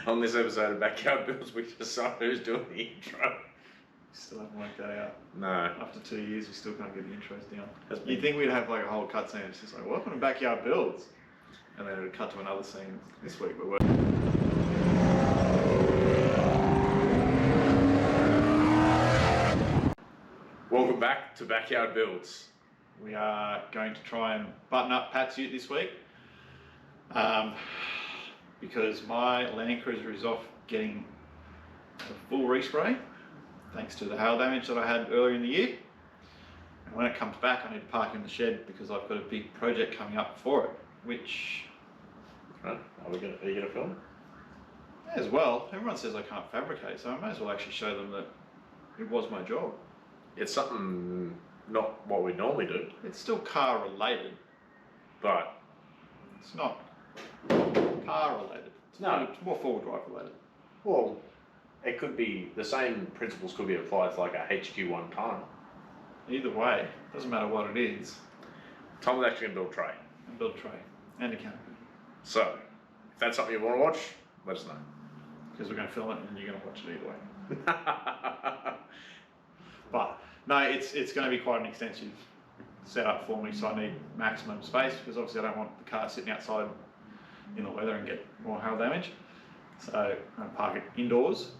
On this episode of Backyard Builds, we decided who's doing the intro. Still haven't worked that out. No. After 2 years, we still can't get the intros down. You'd think we'd have like a whole cutscene. It's just like, welcome to Backyard Builds. And then it would cut to another scene. This week we're working. Welcome back to Backyard Builds. We are going to try and button up Pat's ute this week. Because my Land Cruiser is off getting a full respray, thanks to the hail damage that I had earlier in the year. And when it comes back, I need to park in the shed because I've got a big project coming up for it, which... Right. Are you going to film? As well, everyone says I can't fabricate, so I may as well actually show them that it was my job. It's something not what we normally do. It's still car related, but it's not car related. No. It's more forward drive related. Well, it could be, the same principles could be applied to like a HQ1 tunnel. Either way, doesn't matter what it is. Tom's actually going to build a tray. And build a tray and a canopy. So, if that's something you want to watch, let us know. Because we're going to film it and you're going to watch it either way. But no, it's going to be quite an extensive setup for me, so I need maximum space because obviously I don't want the car sitting outside in the weather and get more hail damage. So I'm going to park it indoors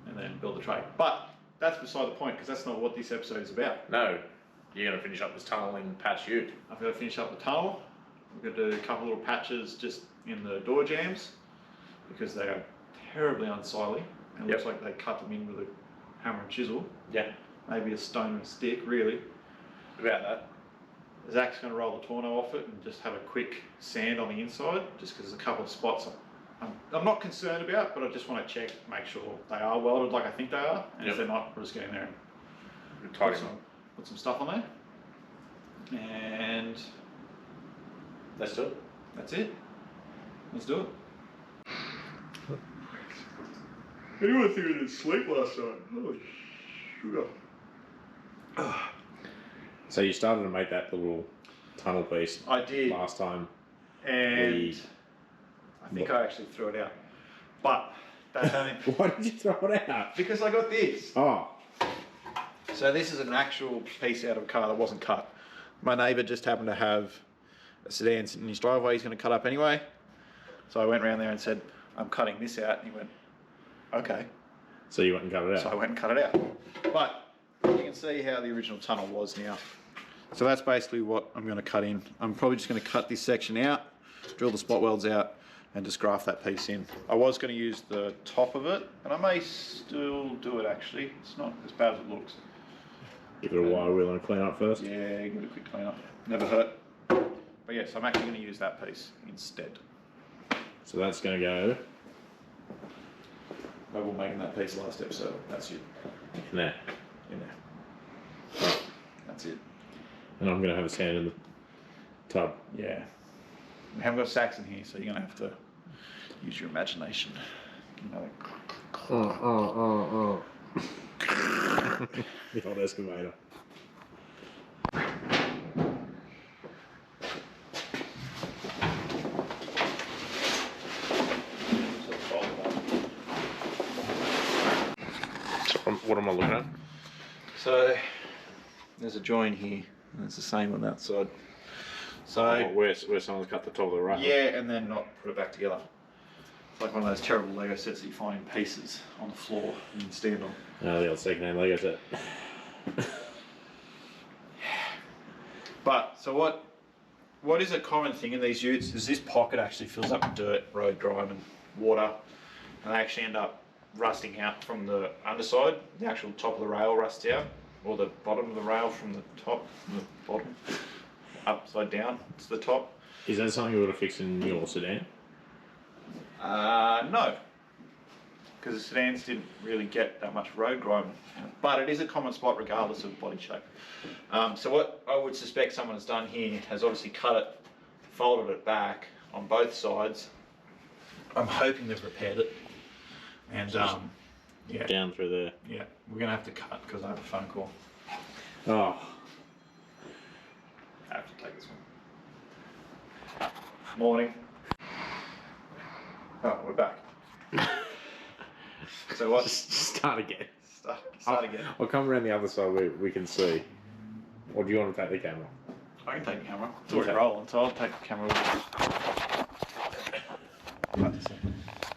and then build the tray. But that's beside the point because that's not what this episode is about. No, you're going to finish up this tunnel in Pat's ute. I've got to finish up the tunnel. We're going to do a couple little patches just in the door jambs because they are terribly unsightly. It looks like they cut them in with a hammer and chisel. Yeah. Maybe a stone and a stick, really. About that. Zach's going to roll the tonneau off it and just have a quick sand on the inside, just because there's a couple of spots I'm not concerned about, but I just want to check, make sure they are welded like I think they are, and if they're not, we'll just get in there and put some stuff on there. And let's do it. That's it. Let's do it. Anyone think I didn't sleep last night? Holy sugar. So you started to make that little tunnel piece. I did last time, and I think I actually threw it out. But that's only. Why did you throw it out? Because I got this. Oh. So this is an actual piece out of a car that wasn't cut. My neighbour just happened to have a sedan in his driveway. He's going to cut up anyway. So I went around there and said, "I'm cutting this out." And he went, "Okay." So you went and cut it out. So I went and cut it out. But you can see how the original tunnel was now. So that's basically what I'm going to cut in. I'm probably just going to cut this section out, drill the spot welds out, and just graft that piece in. I was going to use the top of it, and I may still do it actually. It's not as bad as it looks. Give it a wire wheel and clean up first. Yeah, give it a quick clean up. Never hurt. But yes, I'm actually going to use that piece instead. So that's going to go... I will make that piece last episode. That's it. In there. In there. Right. That's it. And I'm going to have a sand in the tub. Yeah. We haven't got sacks in here, so you're going to have to use your imagination. Oh. The old excavator. What am I looking at? So there's a join here, and it's the same on that side. So where someone's cut the top of the rail. Yeah, and then not put it back together. It's like one of those terrible Lego sets that you find in pieces on the floor and you can stand on. Oh, the old second-hand Lego set. But so what is a common thing in these utes is this pocket actually fills up with dirt, road grime, and water, and they actually end up rusting out from the underside. The actual top of the rail rusts out, or the bottom of the rail from the top, from the bottom, upside down to the top. Is that something you would have fixed in your sedan? No, because the sedans didn't really get that much road grime, but it is a common spot regardless of body shape. So what I would suspect someone has done here has obviously cut it, folded it back on both sides. I'm hoping they've repaired it. And yeah, down through there. Yeah, we're gonna have to cut because I have a phone call. Oh, I have to take this one. Morning. Oh, we're back. So what? Just start again. Start again. I'll come around the other side where we can see. Or do you want to take the camera? I can take the camera. It's already Okay. rolling, so I'll take the camera with me.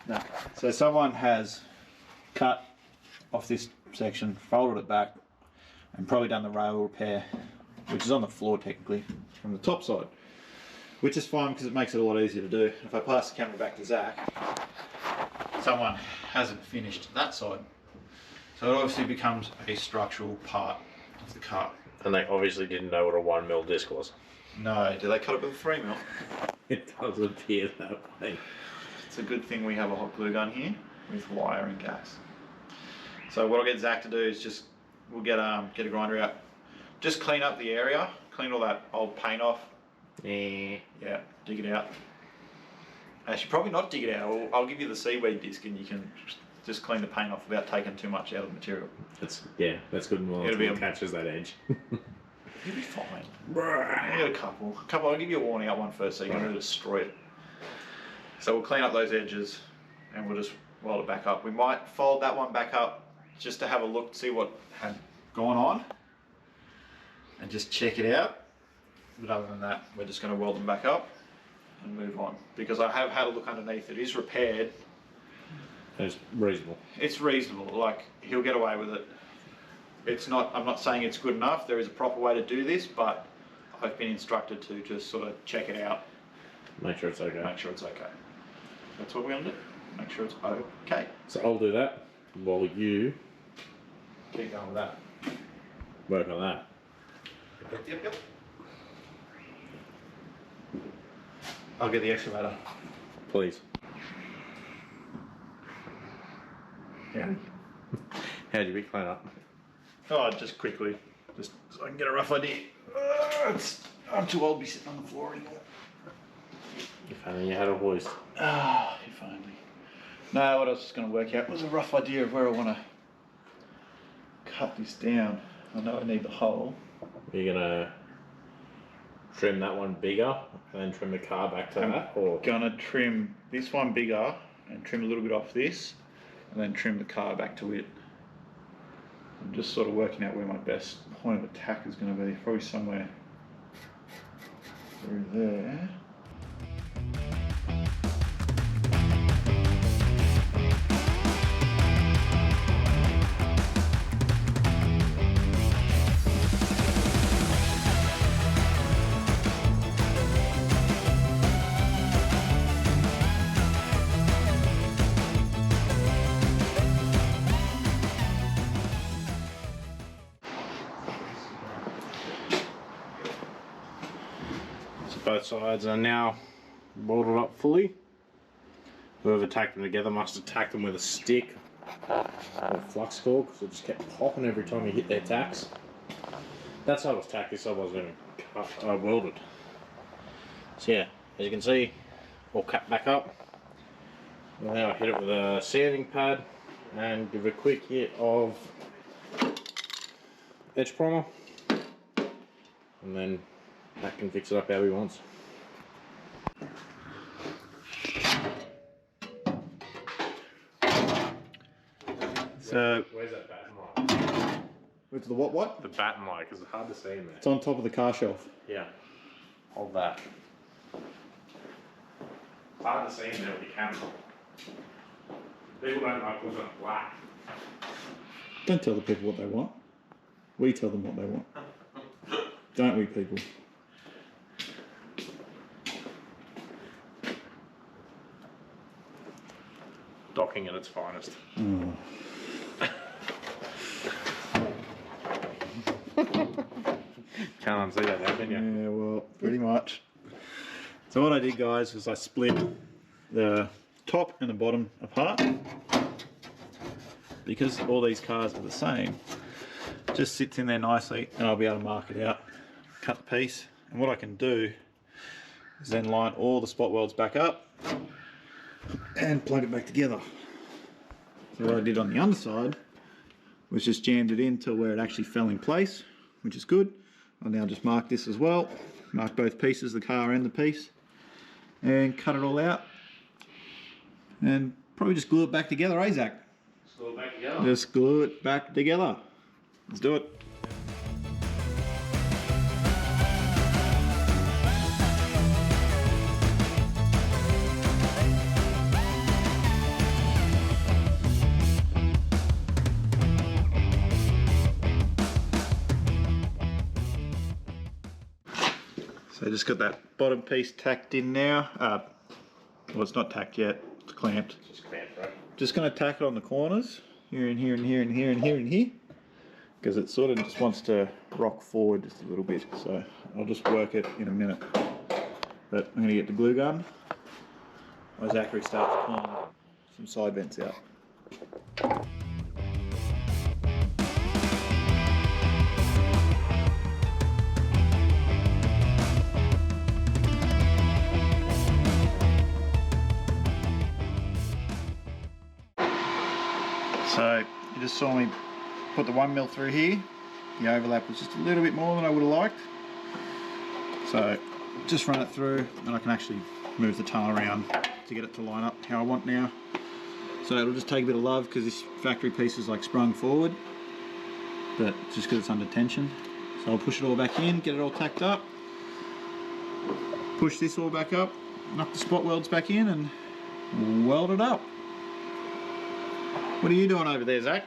No. So someone has cut off this section, folded it back, and probably done the rail repair, which is on the floor technically, from the top side. Which is fine because it makes it a lot easier to do. If I pass the camera back to Zach, someone hasn't finished that side. So it obviously becomes a structural part of the car. And they obviously didn't know what a 1mm disc was. No, do they cut it with a 3mm? It does appear that way. It's a good thing we have a hot glue gun here with wire and gas. So what I'll get Zach to do is just, we'll get a grinder out, just clean up the area, clean all that old paint off. Yeah, dig it out. Actually, probably not dig it out. I'll give you the seaweed disc and you can just clean the paint off without taking too much out of the material. That's good. Well, It'll be it catches that edge. You'll be fine. I got a couple. I'll give you a worn out one first so you can really destroy it. So we'll clean up those edges and we'll just weld it back up. We might fold that one back up just to have a look, see what had gone on and just check it out. But other than that, we're just going to weld them back up and move on. Because I have had a look underneath. It is repaired. It's reasonable. It's reasonable. Like, he'll get away with it. It's not, I'm not saying it's good enough. There is a proper way to do this, but I've been instructed to just sort of check it out. Make sure it's okay. Make sure it's okay. That's what we're going to do. Make sure it's okay. So I'll do that while you Keep going with that. work on that. Yep. I'll get the excavator. Please. Yeah. How'd you be clean up? Oh, just quickly, just so I can get a rough idea. I'm too old to be sitting on the floor anymore. If only you had a hoist. Ah, if only. No, what I was just going to work out was a rough idea of where I want to cut this down. I know I need the hole. You're gonna trim that one bigger and then trim the car back to that, or Gonna trim this one bigger and trim a little bit off this, and then trim the car back to it. I'm just sort of working out where my best point of attack is going to be. Probably somewhere through there. both sides are now welded up fully. Whoever tacked them together must have tacked them with a stick or flux core, because it just kept popping every time you hit their tacks. That side was tacked, this side was welded. So yeah, as you can see, all capped back up. Now I hit it with a sanding pad and give a quick hit of edge primer, and then that can fix it up how he wants. So Where's that batten light? with the what? The batten light, because it's hard to see in there. It's on top of the car shelf. Yeah, hold that. It's hard to see in there with your camera. People don't like looking at black. Don't tell the people what they want. We tell them what they want. Don't we, people? Docking at its finest. Oh. Can't unsee that now, can you? Yeah, well, pretty much. So what I did, guys, was I split the top and the bottom apart, because all these cars are the same. Just sits in there nicely, and I'll be able to mark it out, cut the piece, and what I can do is then line all the spot welds back up and plug it back together. So what I did on the underside was just jammed it in to where it actually fell in place, which is good. I'll now just mark this as well, mark both pieces, the car and the piece, and cut it all out, and probably just glue it back together, eh, Zach? glue it back together. Just glue it back together. Let's do it. So just got that bottom piece tacked in now. Well, it's not tacked yet, it's clamped. Just clamped, right? Just going to tack it on the corners, here and here and here and here and here and here, because it sort of just wants to rock forward just a little bit. So I'll just work it in a minute. But I'm going to get the glue gun while Zachary starts pulling some side vents out. So you just saw me put the 1mm through here. The overlap was just a little bit more than I would have liked. So just run it through and I can actually move the tunnel around to get it to line up how I want now. So it'll just take a bit of love because this factory piece is like sprung forward, but just because it's under tension. So I'll push it all back in, get it all tacked up, push this all back up, knock the spot welds back in and weld it up. What are you doing over there, Zach?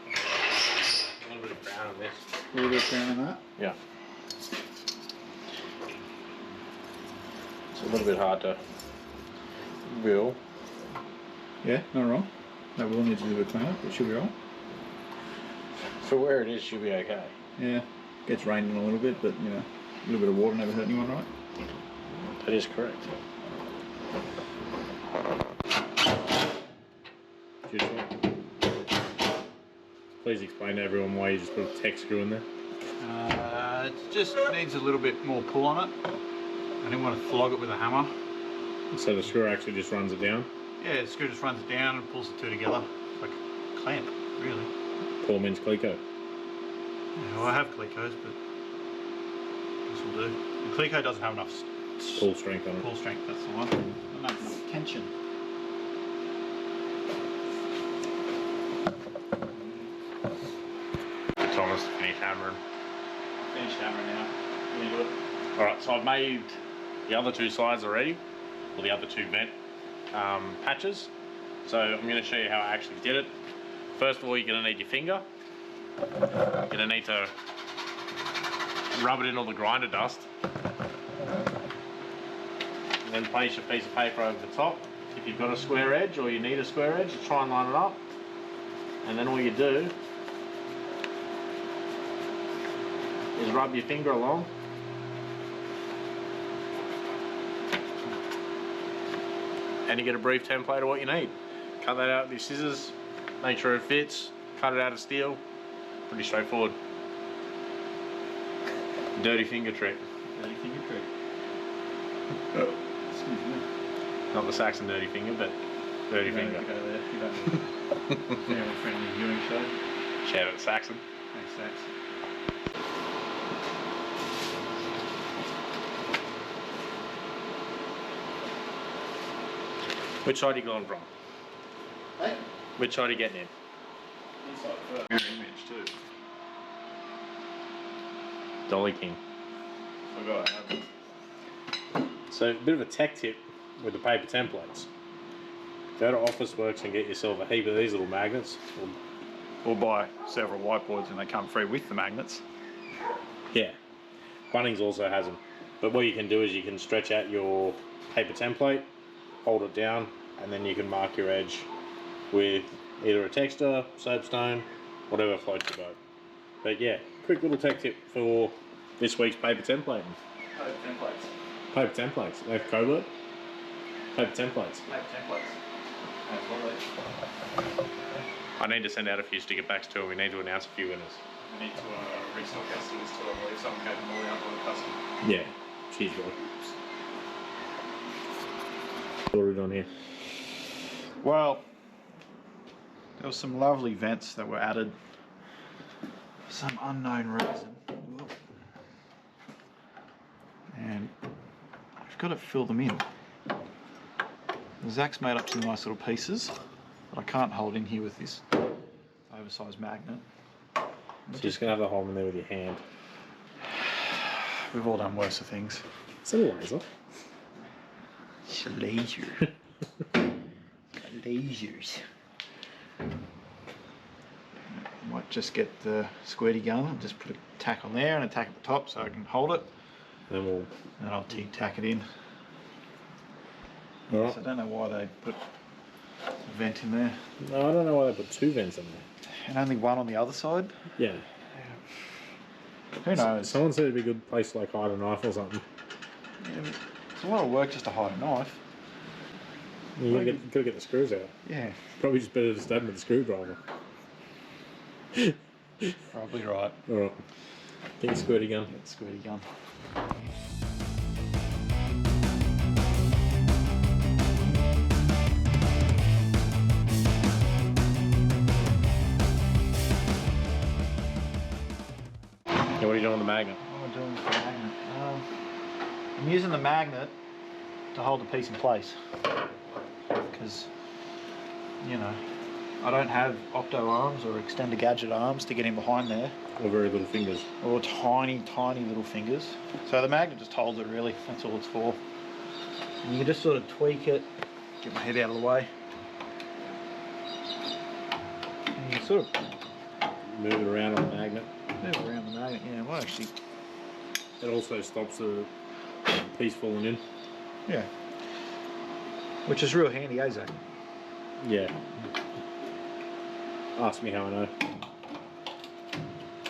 A little bit of brown on this. A little bit of brown on that? Yeah. It's a little bit hard to wheel. Yeah, not wrong. That will need to do a bit of cleanup, but it should be wrong. For where it is, should be okay. Yeah, gets raining a little bit, but you know, a little bit of water never hurt anyone, right? That is correct. Please explain to everyone why you just put a tech screw in there. It just needs a little bit more pull on it. I didn't want to flog it with a hammer. So the screw actually just runs it down? Yeah, the screw just runs it down and pulls the two together. Like a clamp, really. Poor man's Clico. Yeah, well, I have Clicos, but this will do. The Clico doesn't have enough Pull strength on it. pull strength, that's the one. Doesn't have enough tension. Thomas, finish hammering. Finish hammering now. Can you do it? Alright, so I've made the other two sides already, or the other two vent patches. So I'm going to show you how I actually did it. First of all, you're going to need your finger. You're going to need to rub it in all the grinder dust. And then place your piece of paper over the top. If you've got a square edge or you need a square edge, try and line it up. And then all you do is rub your finger along. And you get a brief template of what you need. Cut that out with your scissors, make sure it fits, cut it out of steel. Pretty straightforward. Dirty finger trick. Dirty finger trick. Oh, excuse me. Not the Saxon dirty finger, but dirty finger. Go there. You don't family friendly viewing show. Shout out to Saxon. Thanks, Sax. Which side are you going from? Hey? Which side are you getting in? Inside first. Mirror image too. Dolly King. Forgot I have it. So a bit of a tech tip with the paper templates. Go to Officeworks and get yourself a heap of these little magnets. Or buy several whiteboards and they come free with the magnets. Yeah, Bunnings also has them. But what you can do is you can stretch out your paper template, hold it down, and then you can mark your edge with either a texture, soapstone, whatever floats your boat. But yeah, quick little tech tip for this week's paper templating. Paper templates. Paper templates. They have codeword. Paper templates. Paper templates. Absolutely. I need to send out a few sticker packs too. We need to announce a few winners. We need to restock our stickers too. I believe someone gave them all out for the custom. Yeah. Cheers, boy. Ordered on here. Well, there was some lovely vents that were added for some unknown reason. And I've got to fill them in. Zach's made up some nice little pieces that I can't hold in here with this oversized magnet. So you're just gonna have the hole in there with your hand. We've all done worse things. It's a laser. It's a laser. Lasers. Might just get the squirty gun and just put a tack on there and a tack at the top so I can hold it. And I'll tack it in. All Yes, right. I don't know why they put a vent in there. No, I don't know why they put 2 vents in there. And only one on the other side. Yeah. Who knows? Someone said it'd be a good place to like hide a knife or something. Yeah, but it's a lot of work just to hide a knife. You gotta get the screws out. Yeah. Probably just better to stab them with a screwdriver. Probably right. Alright. Get your squirty gun. Get the squirty gun. Yeah, what are you doing with the magnet? What am I doing with the magnet? I'm using the magnet to hold the piece in place because, you know, I don't have opto arms or extender gadget arms to get in behind there, Or very little fingers. or tiny little fingers. So the magnet just holds it really, that's all it's for. And you can just sort of tweak it, get my head out of the way. And you sort of Move it around on the magnet. move it around the magnet, yeah, well actually, It also stops the piece falling in. yeah. Which is real handy, eh, Zach? Yeah. Ask me how I know.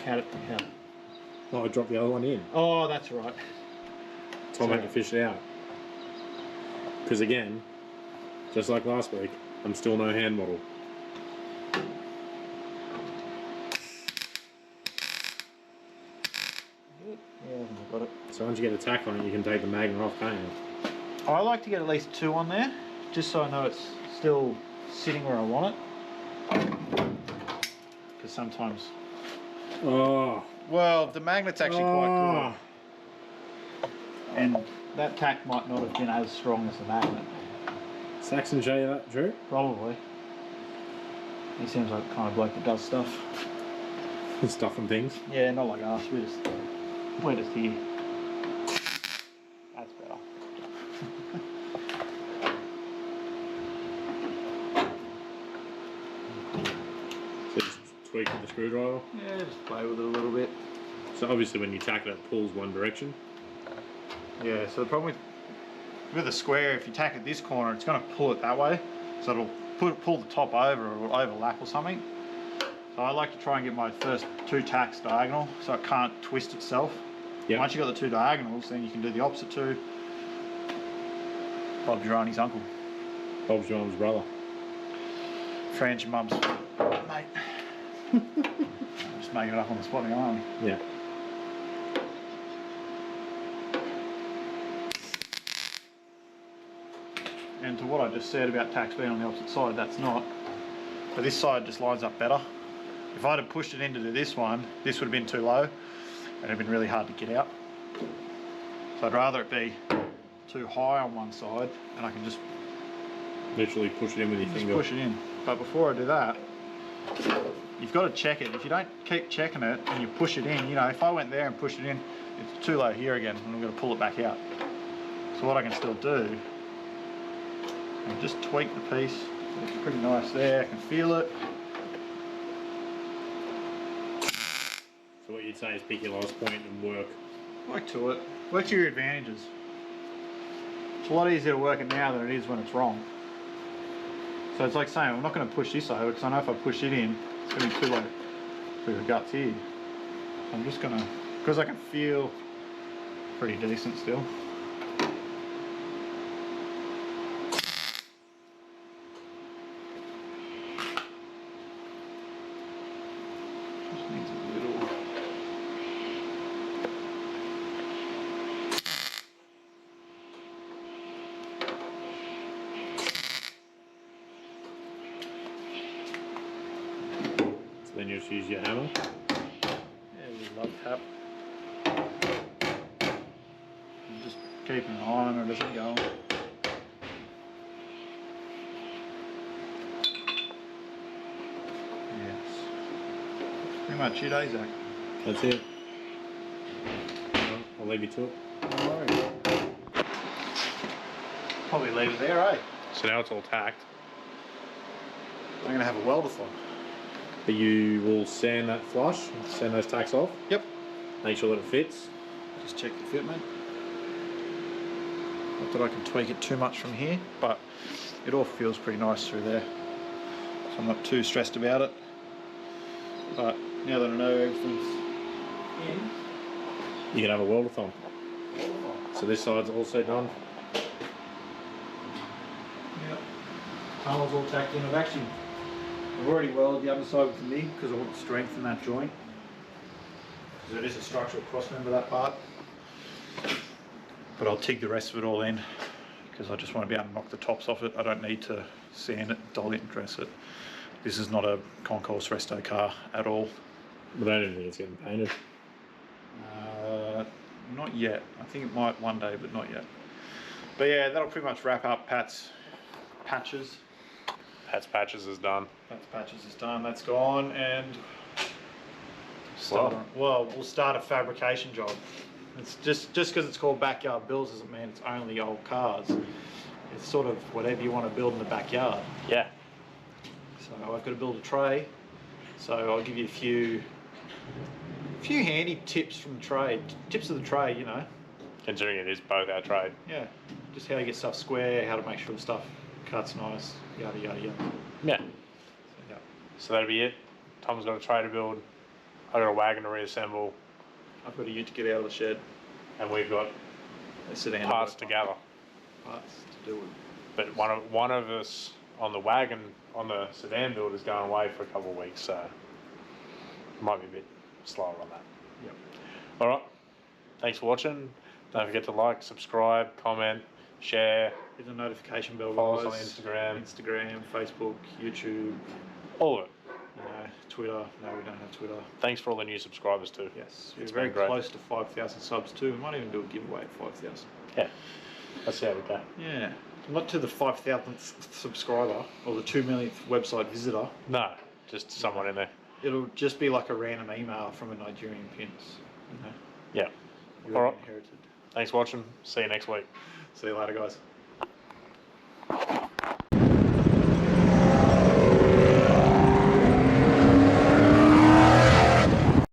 How? Oh, I dropped the other one in. Oh, that's right. So I had to fish it out. Because again, just like last week, I'm still no hand model. Yeah, I've got it. So once you get a tack on it, you can take the magnet off, can't you? I like to get at least 2 on there, just so I know it's still sitting where I want it. Because sometimes, Oh. well, the magnet's actually quite Oh. good, and that tack might not have been as strong as the magnet. Saxon show you that, Drew? Probably. He seems like the kind of bloke that does stuff. Stuff and things. Yeah, not like us. We're just here. That's better. So just tweak with the screwdriver. Yeah, just play with it a little bit. So obviously when you tack it, it pulls one direction. Yeah, so the problem with a square, if you tack it this corner, it's going to pull it that way. So it'll pull the top over, or it'll overlap or something. So I like to try and get my first 2 tacks diagonal so it can't twist itself. Yep. Once you've got the 2 diagonals, then you can do the opposite 2. Bob's your auntie's uncle. Bob's your mum's brother. Fran's your mum's mate. I'm just making it up on the spot now, aren't we? Yeah. And to what I just said about tacks being on the opposite side, that's not. So this side just lines up better. If I'd have pushed it in to do this one, this would have been too low and it'd have been really hard to get out. So I'd rather it be too high on one side and I can just Literally push it in with your finger. push it in. But before I do that, you've got to check it. If you don't keep checking it and you push it in, you know, if I went there and pushed it in, it's too low here again and I'm going to pull it back out. So what I can still do, I just tweak the piece. It's pretty nice there, I can feel it. So what you'd say is pick your lowest point and work. Work to it. Work to your advantages. It's a lot easier to work it now than it is when it's wrong. So it's like saying, I'm not going to push this over because I know if I push it in, it's going to be too low for your guts here. So I'm just going to, because I can feel pretty decent still. Just needs a little. So then you just use your hammer. Yeah, we love tap. I'm just keeping an eye on it as it goes. much it, Zach? That's it. Well, I'll leave you to it. No worries. Probably leave it there, eh? So now it's all tacked. I'm going to have a welder-thon. But you will sand that flush, sand those tacks off. Yep. Make sure that it fits. Just check the fitment. Not that I can tweak it too much from here, but it all feels pretty nice through there. So I'm not too stressed about it. But now that I know everything's in, You can have a welder-thon. So this side's also done. yeah, panels all tacked in. I've already welded the other side with the MIG because I want to strengthen that joint. Because it is a structural cross member, that part. But I'll TIG the rest of it all in because I just want to be able to knock the tops off it. I don't need to sand it, dolly it and dress it. This is not a concourse resto car at all. But I don't think it's getting painted. Not yet. I think it might one day, but not yet. But yeah, that'll pretty much wrap up Pat's patches. Pat's patches is done. Pat's patches is done. That's gone, and we'll start a fabrication job. It's just because it's called Backyard Builds doesn't mean it's only old cars. It's sort of whatever you want to build in the backyard. Yeah. So I've got to build a tray. So I'll give you a few handy tips from the trade. Tips of the trade, you know. Considering it is both our trade. Yeah. Just how you get stuff square, how to make sure the stuff cuts nice, yada yada yada. Yeah. Yeah. So that'll be it. Tom's got a tray to build. I've got a wagon to reassemble. I've got a ute to get out of the shed. And we've got A sedan parts to gather. Parts to do it. But one of us on the wagon, on the sedan build, is going away for a couple of weeks, so it might be a bit slower on that. Yep. Alright. Thanks for watching. Don't forget to like, subscribe, comment, share. Hit the notification bell, Follow guys. us on Instagram, Facebook, YouTube, all of it. you know, Twitter. No, we don't have Twitter. Thanks for all the new subscribers too. Yes, It's we're very been great. close to 5,000 subs too. We might even do a giveaway at 5,000. Yeah. Let's see how we go. Yeah. Not to the 5,000th subscriber or the 2 millionth website visitor. No, just someone in there. It'll just be like a random email from a Nigerian prince. You know, Yeah. you All right. inherited. Thanks for watching. See you next week. See you later, guys.